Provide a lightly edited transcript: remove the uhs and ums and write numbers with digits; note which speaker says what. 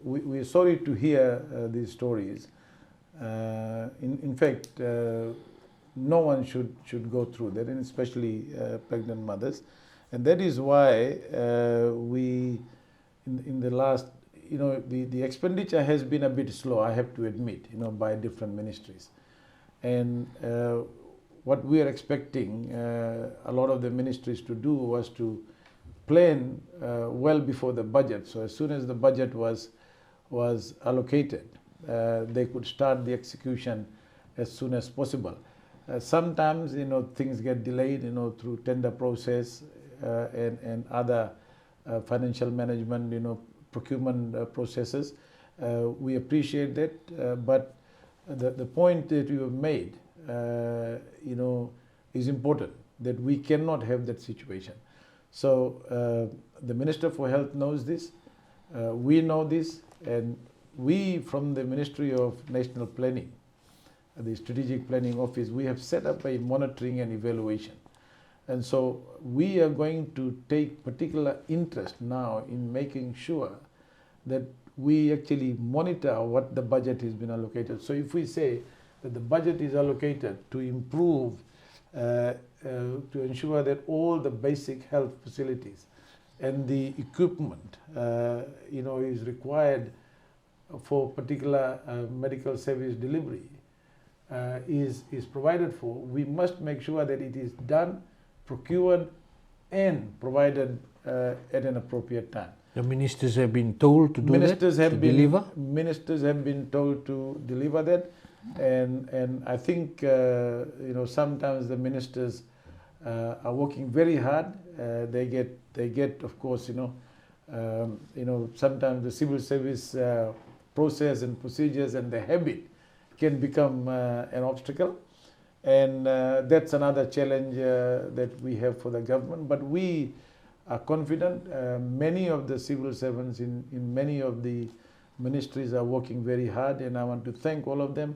Speaker 1: we're sorry to hear these stories. In fact, no one should go through that, and especially pregnant mothers. And that is why we, in the last, the expenditure has been a bit slow, I have to admit, by different ministries. And what we are expecting a lot of the ministries to do was to plan well before the budget. So as soon as the budget was allocated, they could start the execution as soon as possible. Sometimes, things get delayed, through tender process and other financial management, procurement processes. We appreciate that, but the point that you have made, is important, that we cannot have that situation. So the Minister for Health knows this, we know this, and we from the Ministry of National Planning, the Strategic Planning Office, we have set up a monitoring and evaluation. And so we are going to take particular interest now in making sure that we actually monitor what the budget has been allocated. So if we say that the budget is allocated to improve, to ensure that all the basic health facilities and the equipment, is required for particular medical service delivery is provided for, we must make sure that it is done, procured, and provided at an appropriate time.
Speaker 2: The ministers have been told to do deliver?
Speaker 1: Ministers have been told to deliver that, and I think sometimes the ministers are working very hard. They get of course sometimes the civil service process and procedures and the habit can become an obstacle, and that's another challenge that we have for the government. But we are confident. Many of the civil servants in many of the ministries are working very hard, and I want to thank all of them.